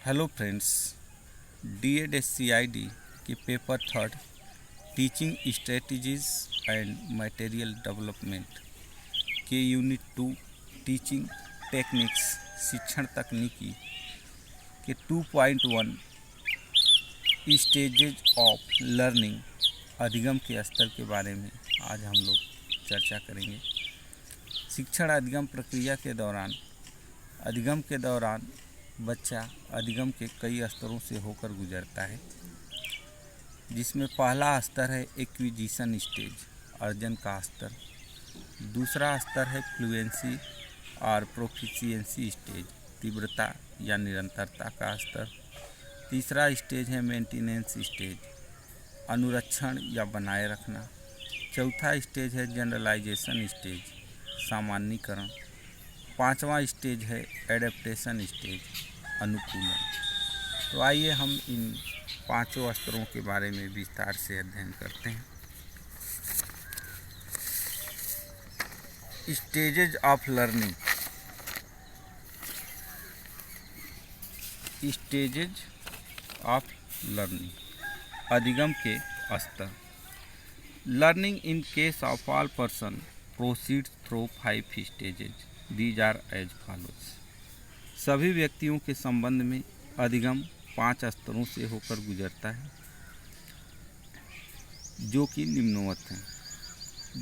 Hello friends, DED-SCID के paper third teaching strategies and material development के unit 2 teaching techniques शिक्षण तकनीकी के 2.1 स्टेजेज ऑफ लर्निंग अधिगम के स्तर के बारे में आज हम लोग चर्चा करेंगे। शिक्षण अधिगम प्रक्रिया के दौरान बच्चा अधिगम के कई स्तरों से होकर गुजरता है, जिसमें पहला स्तर है एक्विजिशन स्टेज, अर्जन का स्तर। दूसरा स्तर है फ्लुएंसी और प्रोफिशिएंसी स्टेज, तीव्रता या निरंतरता का स्तर। तीसरा स्टेज है मेंटेनेंस स्टेज, अनुरक्षण या बनाए रखना। चौथा स्टेज है जनरलाइजेशन स्टेज, सामान्यीकरण। पांचवा स्टेज है एडेप्टेशन स्टेज, अनुकूलन। तो आइए हम इन पांचों स्तरों के बारे में विस्तार से अध्ययन करते हैं। Stages of learning. Stages of learning, अधिगम के स्तर। Learning in case of all person proceeds through 5 stages. These are as follows. सभी व्यक्तियों के संबंध में अधिगम 5 स्तरों से होकर गुजरता है, जो कि निम्नवत हैं।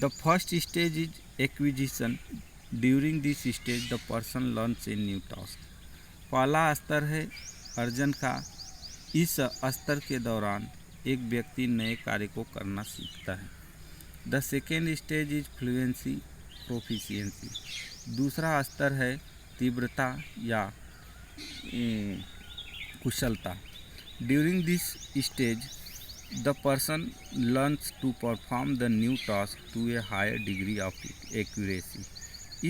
The first stage is acquisition. During this stage the person learns A new task. पहला स्तर है अर्जन का। इस स्तर के दौरान एक व्यक्ति नए कार्य को करना सीखता है। The second stage is fluency proficiency. दूसरा स्तर है तीव्रता या कुशलता। During this stage the person learns to perform the new task to a higher degree of accuracy.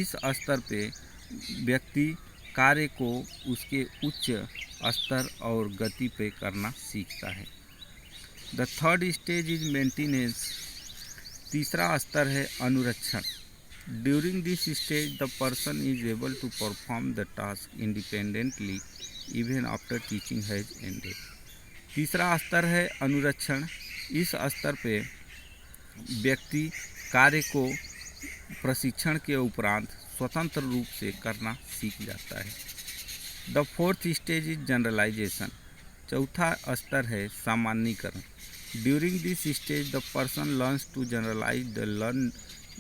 इस स्तर पे व्यक्ति कार्य को उसके उच्च स्तर और गति पे करना सीखता है। The third stage is maintenance. तीसरा स्तर है अनुरक्षण। During this stage the person is able to perform the task independently even after teaching has ended. तीसरा स्तर है अनुरक्षण। इस स्तर पे व्यक्ति कार्य को प्रशिक्षण के उपरांत स्वतंत्र रूप से करना सीख जाता है। The fourth stage is generalisation. चौथा स्तर है सामान्यीकरण। During this stage the person learns to generalise the learn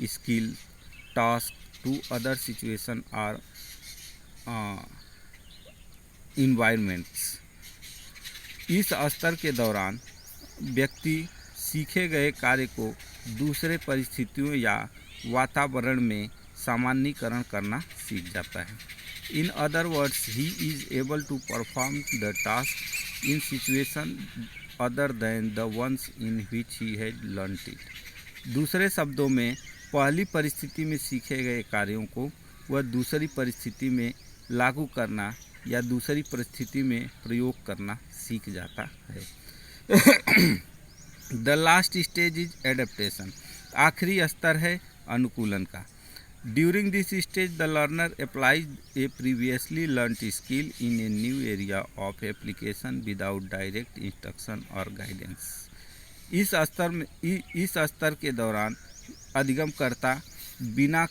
skill task to other situation और इन्वायरमेंट्स। इस स्तर के दौरान व्यक्ति सीखे गए कार्य को दूसरे परिस्थितियों या वातावरण में सामान्यीकरण करना सीख जाता है। In other words, he is able to perform the task in situation other than the ones in which he had learned it. दूसरे शब्दों में, पहली परिस्थिति में सीखे गए कार्यों को वह दूसरी परिस्थिति में लागू करना या दूसरी परिस्थिति में प्रयोग करना सीख जाता है। The last stage is adaptation. आखिरी स्तर है अनुकूलन का। During this stage the learner applies A previously learned skill in a new area of application without direct instruction और गाइडेंस। इस स्तर के दौरान अधिगमकर्ता बिना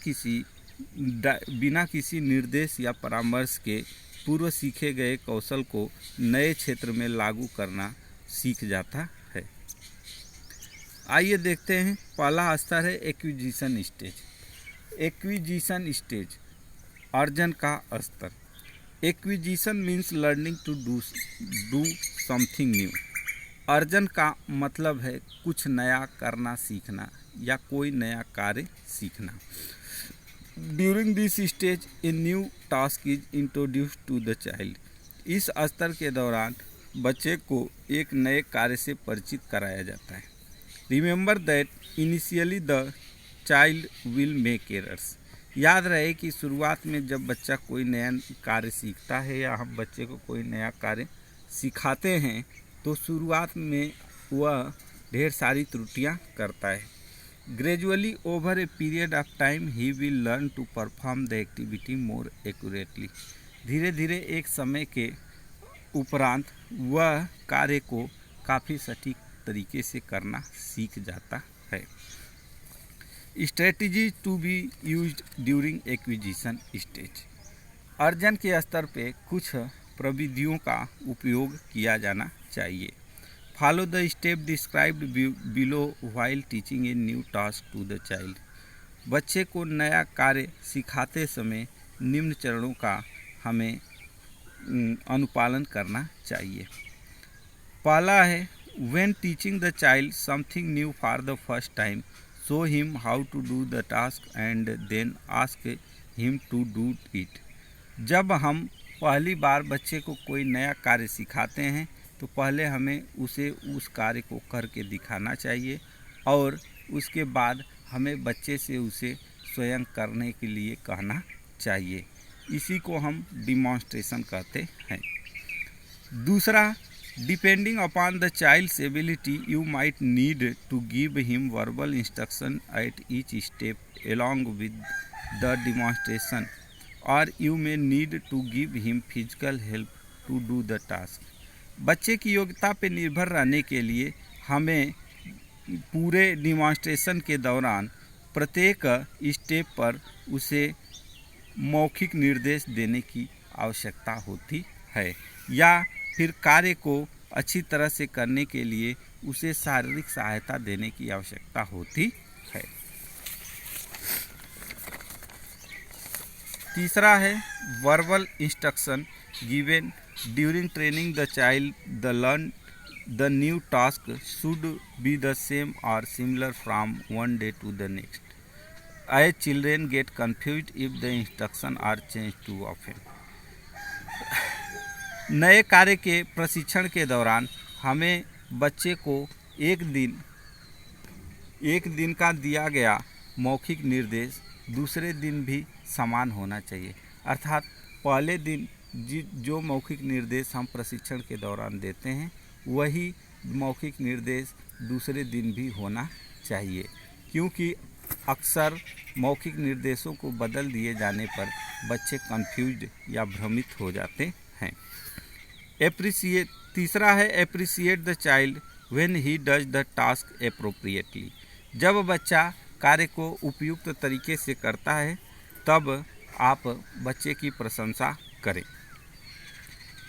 किसी निर्देश या परामर्श के पूर्व सीखे गए कौशल को नए क्षेत्र में लागू करना सीख जाता है। आइए देखते हैं। पहला स्तर है एक्विजिशन स्टेज। एक्विजिशन स्टेज, अर्जन का स्तर। Acquisition means learning to do something new. अर्जन का मतलब है कुछ नया करना सीखना या कोई नया कार्य सीखना। During this stage a new task is introduced to the child. इस स्तर के दौरान बच्चे को एक नए कार्य से परिचित कराया जाता है। Remember that initially the child will make errors. याद रहे कि शुरुआत में जब बच्चा कोई नया कार्य सीखता है या हम बच्चे को कोई नया कार्य सिखाते हैं तो शुरुआत में वह ढेर सारी त्रुटियां करता है। Gradually over a period of time he will learn to perform the activity more accurately. धीरे धीरे एक समय के उपरांत वह कार्य को काफ़ी सटीक तरीके से करना सीख जाता है। Strategy to be used during acquisition stage. अर्जन के स्तर पे कुछ प्रविधियों का उपयोग किया जाना चाहिए। Follow the step described below while teaching a new task to the child. बच्चे को नया कार्य सिखाते समय निम्न चरणों का हमें अनुपालन करना चाहिए। पहला है, when teaching the child something new for the first time, show him how to do the task and then ask him to do it. जब हम पहली बार बच्चे को कोई नया कार्य सिखाते हैं तो पहले हमें उसे उस कार्य को करके दिखाना चाहिए और उसके बाद हमें बच्चे से उसे स्वयं करने के लिए कहना चाहिए। इसी को हम डिमॉन्स्ट्रेशन कहते हैं। दूसरा, depending upon the child's ability you might need to give him verbal instruction at each step along with the demonstration or you may need to give him physical help to do the task. बच्चे की योग्यता पर निर्भर रहने के लिए हमें पूरे डिमॉन्स्ट्रेशन के दौरान प्रत्येक स्टेप पर उसे मौखिक निर्देश देने की आवश्यकता होती है या फिर कार्य को अच्छी तरह से करने के लिए उसे शारीरिक सहायता देने की आवश्यकता होती है। तीसरा है, verbal instruction given during training the child the learn the new task should be the same or similar from one day to the next. As children get confused if the instruction are changed too often. नए कार्य के प्रशिक्षण के दौरान हमें बच्चे को एक दिन का दिया गया मौखिक निर्देश दूसरे दिन भी समान होना चाहिए। अर्थात पहले दिन जो मौखिक निर्देश हम प्रशिक्षण के दौरान देते हैं वही मौखिक निर्देश दूसरे दिन भी होना चाहिए, क्योंकि अक्सर मौखिक निर्देशों को बदल दिए जाने पर बच्चे कंफ्यूज्ड या भ्रमित हो जाते हैं। तीसरा है, appreciate the child when he does the task appropriately. जब बच्चा कार्य को उपयुक्त तरीके से करता है तब आप बच्चे की प्रशंसा करें।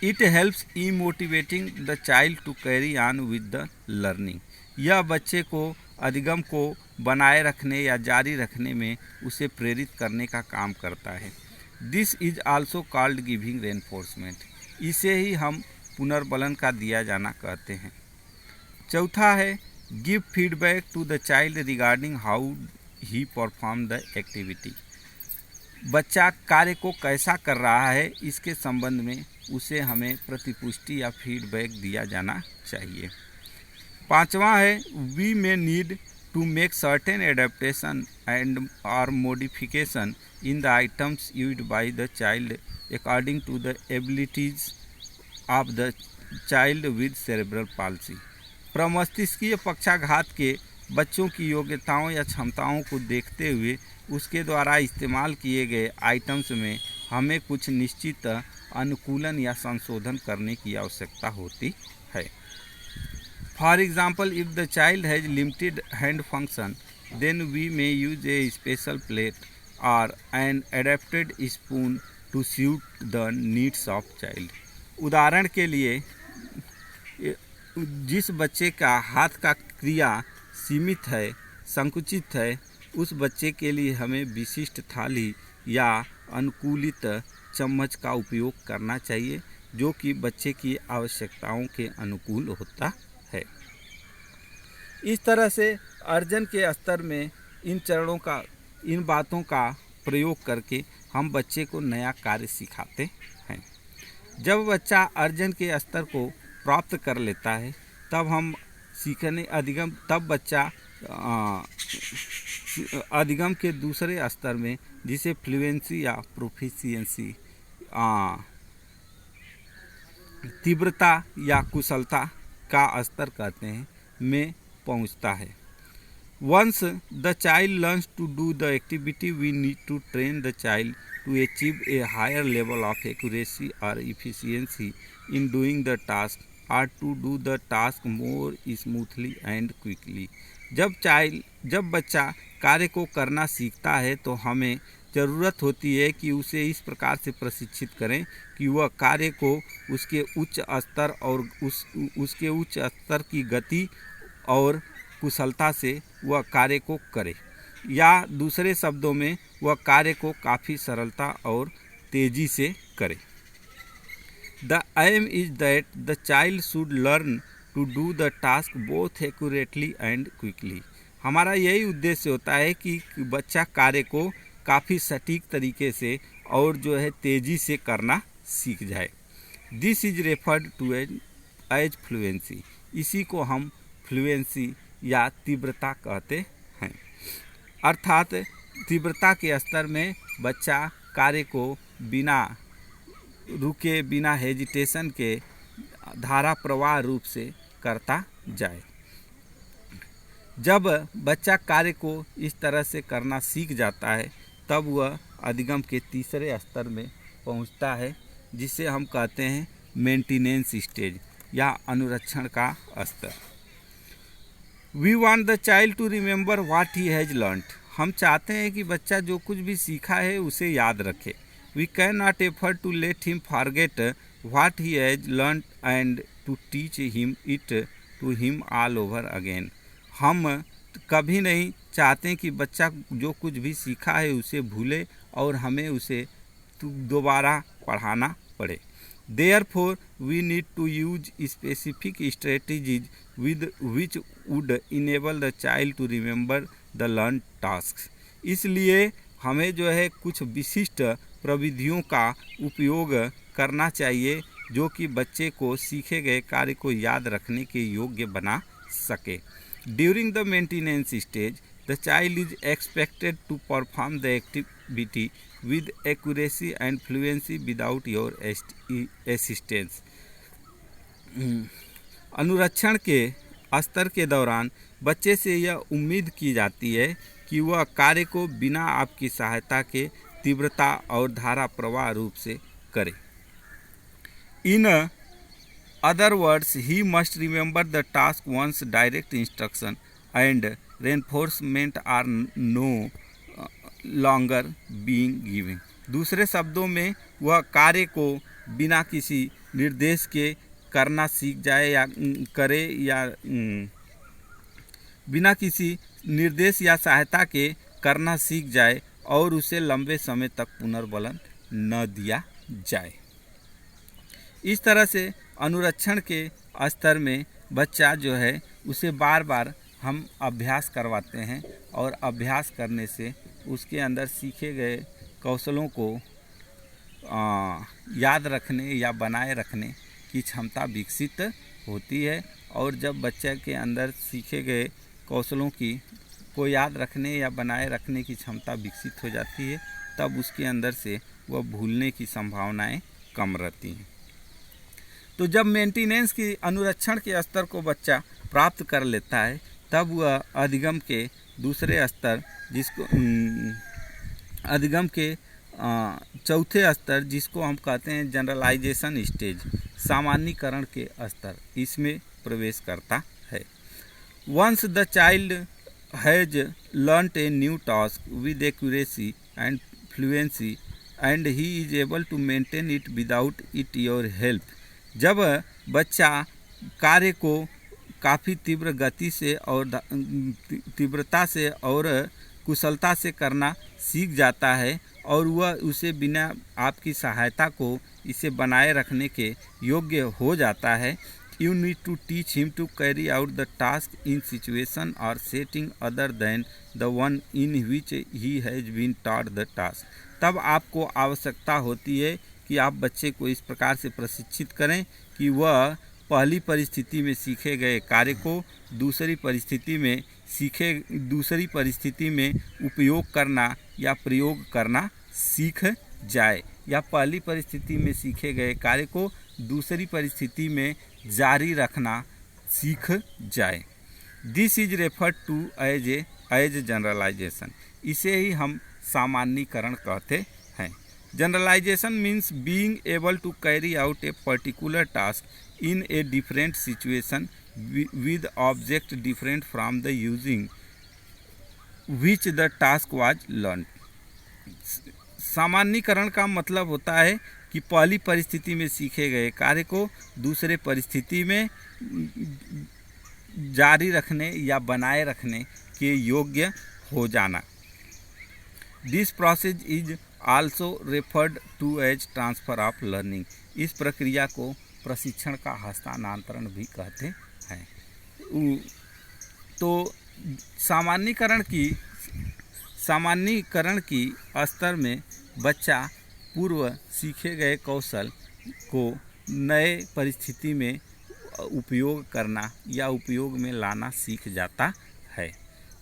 It helps in motivating the child to carry on with the learning. यह बच्चे को अधिगम को बनाए रखने या जारी रखने में उसे प्रेरित करने का काम करता है। This is also called giving reinforcement. इसे ही हम पुनर्बलन का दिया जाना कहते हैं। चौथा है, give feedback to the child regarding how he perform the activity. बच्चा कार्य को कैसा कर रहा है इसके संबंध में उसे हमें प्रतिपुष्टि या फीडबैक दिया जाना चाहिए। पांचवा है, we may need to make certain adaptation and or modification in the items used by the child according to the abilities of the child with cerebral palsy. प्रमस्तिष्कीय पक्षाघात के बच्चों की योग्यताओं या क्षमताओं को देखते हुए उसके द्वारा इस्तेमाल किए गए आइटम्स में हमें कुछ निश्चित अनुकूलन या संशोधन करने की आवश्यकता होती है। For example, if the child has limited hand function then we may use a special plate or an adapted spoon to suit the needs of child. उदाहरण के लिए, जिस बच्चे का हाथ का क्रिया सीमित है, संकुचित है, उस बच्चे के लिए हमें विशिष्ट थाली या अनुकूलित चम्मच का उपयोग करना चाहिए जो कि बच्चे की आवश्यकताओं के अनुकूल होता है। इस तरह से अर्जन के स्तर में इन बातों का प्रयोग करके हम बच्चे को नया कार्य सिखाते हैं। जब बच्चा अर्जन के स्तर को प्राप्त कर लेता है तब बच्चा अधिगम के दूसरे स्तर में, जिसे फ्लुएंसी या प्रोफिशिएंसी, तीव्रता या कुशलता का स्तर कहते हैं, में पहुंचता है। Once the child learns to do the activity, we need to train the child to achieve a higher level of accuracy or efficiency in doing the task or to do the task more smoothly and quickly. जब बच्चा कार्य को करना सीखता है तो हमें ज़रूरत होती है कि उसे इस प्रकार से प्रशिक्षित करें कि वह कार्य को उसके उच्च स्तर और उसके उच्च स्तर की गति और कुशलता से वह कार्य को करे, या दूसरे शब्दों में वह कार्य को काफ़ी सरलता और तेज़ी से करे। The aim is that the child should learn to do the task both accurately and quickly. हमारा यही उद्देश्य होता है कि बच्चा कार्य को काफ़ी सटीक तरीके से और जो है तेज़ी से करना सीख जाए। This is referred to as fluency. इसी को हम फ्लुएंसी या तीव्रता कहते हैं। अर्थात तीव्रता के स्तर में बच्चा कार्य को बिना रुके, बिना हेजिटेशन के धारा प्रवाह रूप से करता जाए। जब बच्चा कार्य को इस तरह से करना सीख जाता है तब वह अधिगम के तीसरे स्तर में पहुंचता है, जिसे हम कहते हैं मेंटेनेंस स्टेज या अनुरक्षण का स्तर। We want the child to remember what he has learned. हम चाहते हैं कि बच्चा जो कुछ भी सीखा है उसे याद रखे। We can not effort to let him forget what he has learned and to teach him it to him all over again. हम कभी नहीं चाहते कि बच्चा जो कुछ भी सीखा है उसे भूले और हमें उसे दोबारा पढ़ाना पड़े। Therefore, we need to use specific strategies with which would enable the child to remember the learned tasks. इसलिए हमें जो है कुछ विशिष्ट प्रविधियों का उपयोग करना चाहिए जो कि बच्चे को सीखे गए कार्य को याद रखने के योग्य बना सके। During the maintenance stage, the child is expected to perform the activity with accuracy and fluency without your assistance. अनुरक्षण के स्तर के दौरान बच्चे से यह उम्मीद की जाती है कि वह कार्य को बिना आपकी सहायता के तीव्रता और धारा प्रवाह रूप से करे। In other words, he must remember the task once direct instruction and reinforcement are no longer being given. दूसरे शब्दों में वह कार्य को बिना किसी निर्देश के करना सीख जाए या करे, या बिना किसी निर्देश या सहायता के करना सीख जाए और उसे लंबे समय तक पुनर्बलन न दिया जाए। इस तरह से अनुरक्षण के स्तर में बच्चा जो है उसे बार बार हम अभ्यास करवाते हैं और अभ्यास करने से उसके अंदर सीखे गए कौशलों को याद रखने या बनाए रखने की क्षमता विकसित होती है। और जब बच्चे के अंदर सीखे गए कौशलों को याद रखने या बनाए रखने की क्षमता विकसित हो जाती है तब उसके अंदर से वह भूलने की संभावनाएं कम रहती हैं। तो जब मेंटेनेंस की अनुरक्षण के स्तर को बच्चा प्राप्त कर लेता है तब वह अधिगम के दूसरे स्तर जिसको अधिगम के चौथे स्तर जिसको हम कहते हैं जनरलाइजेशन स्टेज, सामान्यीकरण के स्तर, इसमें प्रवेश करता है। Once the child has learned a new task with accuracy and fluency and he is able to maintain it without it your help. जब बच्चा कार्य को काफ़ी तीव्र गति से और तीव्रता से और कुशलता से करना सीख जाता है और वह उसे बिना आपकी सहायता को इसे बनाए रखने के योग्य हो जाता है, you need to teach him to carry out the task in situation or setting other than the one in which he has been taught the task. तब आपको आवश्यकता होती है कि आप बच्चे को इस प्रकार से प्रशिक्षित करें कि वह पहली परिस्थिति में सीखे गए कार्य को दूसरी परिस्थिति में उपयोग करना या प्रयोग करना सीख जाए, या पहली परिस्थिति में सीखे गए कार्य को दूसरी परिस्थिति में जारी रखना सीख जाए। This is referred to as generalisation. इसे ही हम सामान्यीकरण कहते हैं। Generalisation means being able to carry out a particular task in a different situation with object different from the using which the task was learned। सामान्यीकरण का मतलब होता है कि पहली परिस्थिति में सीखे गए कार्य को दूसरे परिस्थिति में जारी रखने या बनाए रखने के योग्य हो जाना। This process is also referred to as transfer of learning. इस प्रक्रिया को प्रशिक्षण का हस्तांतरण भी कहते हैं। तो सामान्यीकरण की स्तर में बच्चा पूर्व सीखे गए कौशल को नए परिस्थिति में उपयोग करना या उपयोग में लाना सीख जाता है।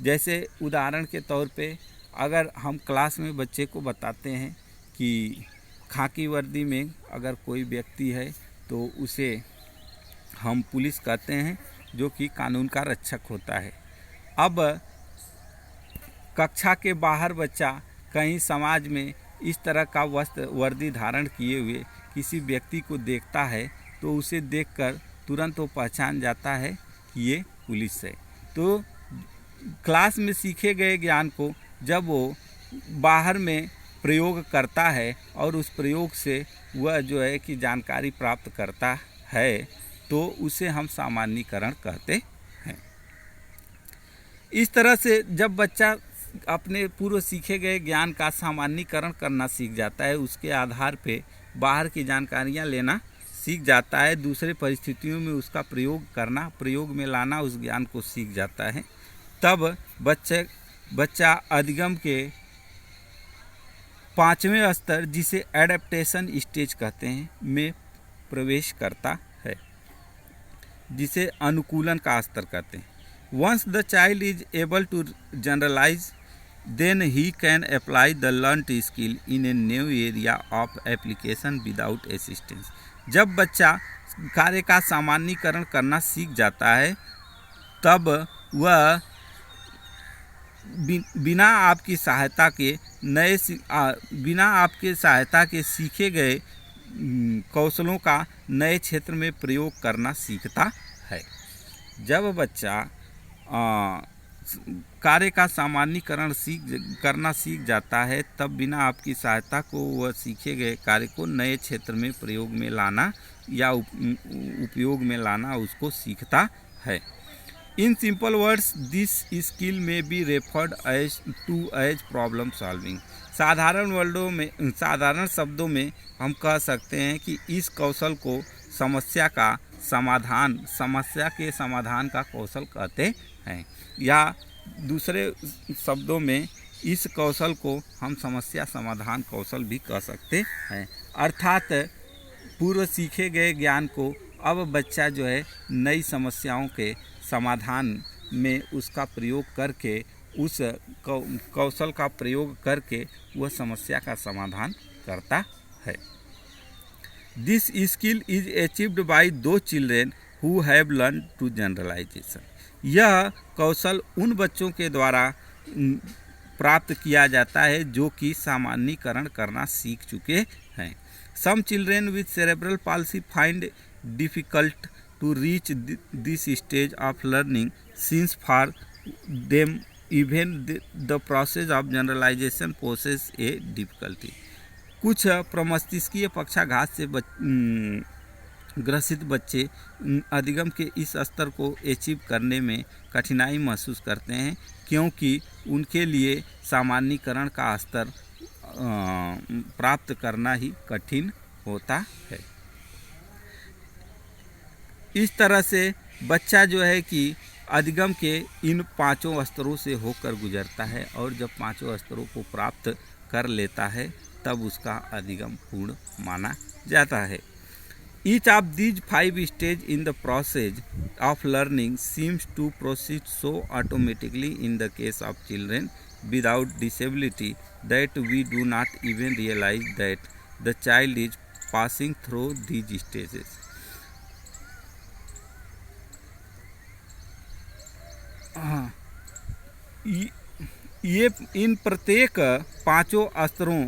जैसे उदाहरण के तौर पे अगर हम क्लास में बच्चे को बताते हैं कि खाकी वर्दी में अगर कोई व्यक्ति है तो उसे हम पुलिस कहते हैं, जो कि कानून का रक्षक होता है। अब कक्षा के बाहर बच्चा कहीं समाज में इस तरह का वर्दी धारण किए हुए किसी व्यक्ति को देखता है तो उसे देखकर तुरंत वो पहचान जाता है कि ये पुलिस है। तो क्लास में सीखे गए ज्ञान को जब वो बाहर में प्रयोग करता है और उस प्रयोग से वह जो है कि जानकारी प्राप्त करता है तो उसे हम सामान्यीकरण कहते हैं। इस तरह से जब बच्चा अपने पूर्व सीखे गए ज्ञान का सामान्यीकरण करना सीख जाता है, उसके आधार पे बाहर की जानकारियाँ लेना सीख जाता है, दूसरे परिस्थितियों में उसका प्रयोग करना, प्रयोग में लाना उस ज्ञान को सीख जाता है, तब बच्चा अधिगम के 5वें स्तर, जिसे एडेप्टेशन स्टेज कहते हैं, में प्रवेश करता है, जिसे अनुकूलन का स्तर कहते हैं। Once the child is able to generalise then he can apply the learned skill in a new area of application without assistance. जब बच्चा कार्य का सामान्यीकरण करना सीख जाता है तब वह बिना आपकी सहायता के सीखे गए कौशलों का नए क्षेत्र में प्रयोग करना सीखता है। जब बच्चा कार्य का सामान्यीकरण करना सीख जाता है तब बिना आपकी सहायता को वह सीखे गए कार्य को नए क्षेत्र में प्रयोग में लाना या उपयोग में लाना उसको सीखता है। In simple words this skill may be referred as problem solving. साधारण शब्दों में हम कह सकते हैं कि इस कौशल को समस्या के समाधान का कौशल कहते हैं, या दूसरे शब्दों में इस कौशल को हम समस्या समाधान कौशल भी कह सकते हैं। अर्थात पूर्व सीखे गए ज्ञान को अब बच्चा जो है नई समस्याओं के समाधान में उसका प्रयोग करके, उस कौशल का प्रयोग करके वह समस्या का समाधान करता है। This skill is achieved by those children who have learn to generalization. यह कौशल उन बच्चों के द्वारा प्राप्त किया जाता है जो कि सामान्यीकरण करना सीख चुके हैं। Some children with cerebral palsy find difficult to reach this stage of learning since for them even the process of generalization poses a difficulty। कुछ प्रमस्तिष्कीय पक्षाघात से ग्रसित बच्चे अधिगम के इस स्तर को अचीव करने में कठिनाई महसूस करते हैं, क्योंकि उनके लिए सामान्यीकरण का स्तर प्राप्त करना ही कठिन होता है। इस तरह से बच्चा जो है कि अधिगम के इन 5 स्तरों से होकर गुजरता है, और जब 5 स्तरों को प्राप्त कर लेता है तब उसका अधिगम पूर्ण माना जाता है। Each of these 5 stage in the process of learning seems to proceed so automatically in the case of children without disability that we do not even realize that the child is passing through these stages. हाँ, ये इन प्रत्येक पांचों स्तरों,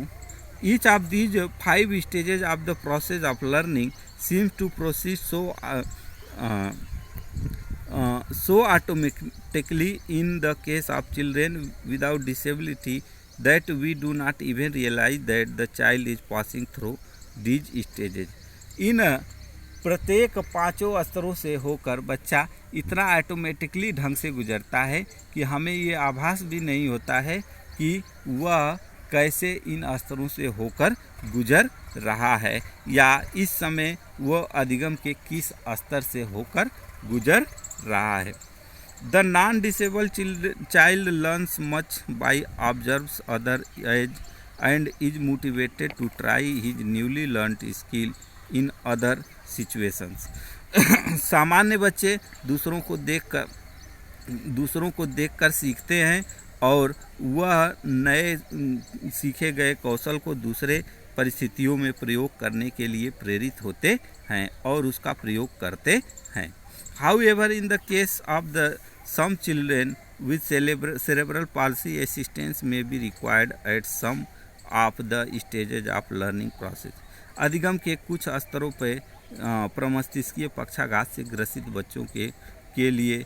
each of these 5 stages of the process of learning seems to proceed so automatically in the case of children without disability that we do not even realize that the child is passing through these stages. इन प्रत्येक पांचों स्तरों से होकर बच्चा इतना automatically ढंग से गुजरता है कि हमें ये आभास भी नहीं होता है कि वह कैसे इन स्तरों से होकर गुजर रहा है या इस समय वह अधिगम के किस स्तर से होकर गुजर रहा है. The non disable child learns much by observes other as and is motivated to try his newly learned skill in other situations. सामान्य बच्चे दूसरों को देखकर सीखते हैं और वह नए सीखे गए कौशल को दूसरे परिस्थितियों में प्रयोग करने के लिए प्रेरित होते हैं और उसका प्रयोग करते हैं. However, in the case of some children with cerebral palsy, assistance may be required at some of the stages of learning process. अधिगम के कुछ स्तरों पर प्रमस्तिष्कीय पक्षाघात से ग्रसित बच्चों के लिए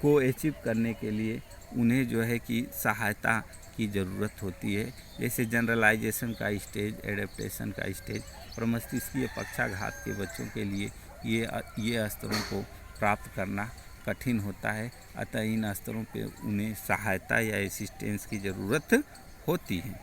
को अचीव करने के लिए उन्हें जो है कि सहायता की ज़रूरत होती है. जैसे जनरलाइजेशन का स्टेज, एडेप्टेशन का स्टेज. प्रमस्तिष्कीय पक्षाघात के बच्चों के लिए ये स्तरों को प्राप्त करना कठिन होता है, अतः इन स्तरों पे उन्हें सहायता या असिस्टेंस की ज़रूरत होती है.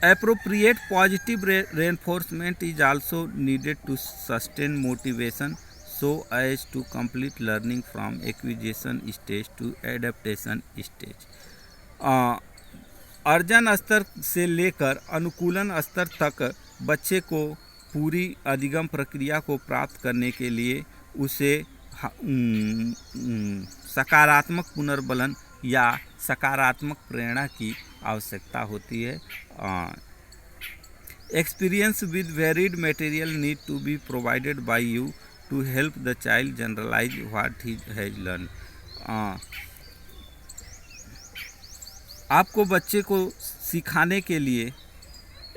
Appropriate positive reinforcement is also needed to sustain motivation so as to complete learning from acquisition stage to adaptation stage. अर्जन स्तर से लेकर अनुकूलन स्तर तक बच्चे को पूरी अधिगम प्रक्रिया को प्राप्त करने के लिए उसे सकारात्मक पुनर्बलन या सकारात्मक प्रेरणा की आवश्यकता होती है. Experience with varied material need to be provided by you to help the child generalize what he has learn. आपको बच्चे को सिखाने के लिए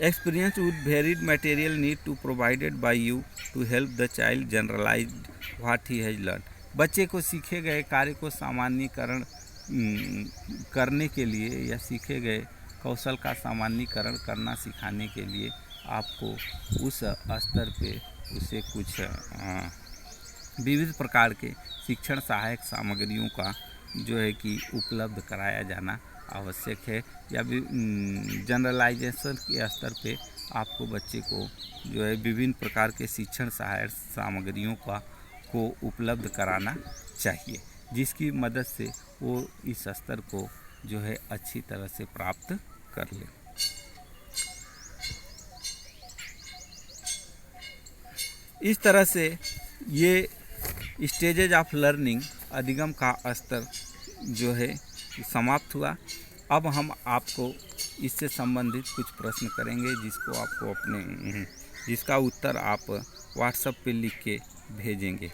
experience with varied material need to provided by you to help the child generalize what he has learn. बच्चे को सीखे गए कार्य को सामान्यीकरण करने के लिए या सीखे गए कौशल का सामान्यीकरण करना सिखाने के लिए आपको उस स्तर पे उसे कुछ विविध प्रकार के शिक्षण सहायक सामग्रियों का जो है कि उपलब्ध कराया जाना आवश्यक है. या भी जनरलाइजेशन के स्तर पे आपको बच्चे को जो है विभिन्न प्रकार के शिक्षण सहायक सामग्रियों को उपलब्ध कराना चाहिए, जिसकी मदद से वो इस स्तर को जो है अच्छी तरह से प्राप्त कर ले. इस तरह से ये स्टेजेज ऑफ लर्निंग अधिगम का स्तर जो है समाप्त हुआ. अब हम आपको इससे संबंधित कुछ प्रश्न करेंगे जिसका उत्तर आप व्हाट्सएप पे लिख के भेजेंगे.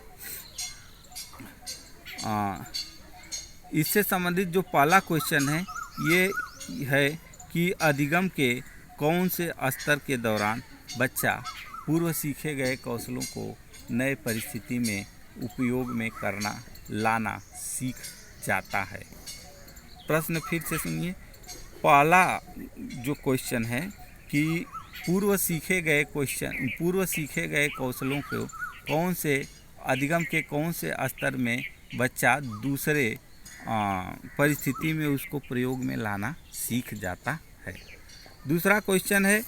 इससे संबंधित जो पहला क्वेश्चन है ये है कि अधिगम के कौन से स्तर के दौरान बच्चा पूर्व सीखे गए कौशलों को नए परिस्थिति में उपयोग में लाना सीख जाता है. प्रश्न फिर से सुनिए. पहला जो क्वेश्चन है कि पूर्व सीखे गए कौशलों को कौन से अधिगम के कौन से स्तर में बच्चा दूसरे परिस्थिति में उसको प्रयोग में लाना सीख जाता है. दूसरा क्वेश्चन है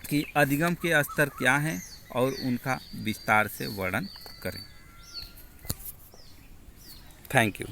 कि अधिगम के स्तर क्या हैं और उनका विस्तार से वर्णन करें. Thank you.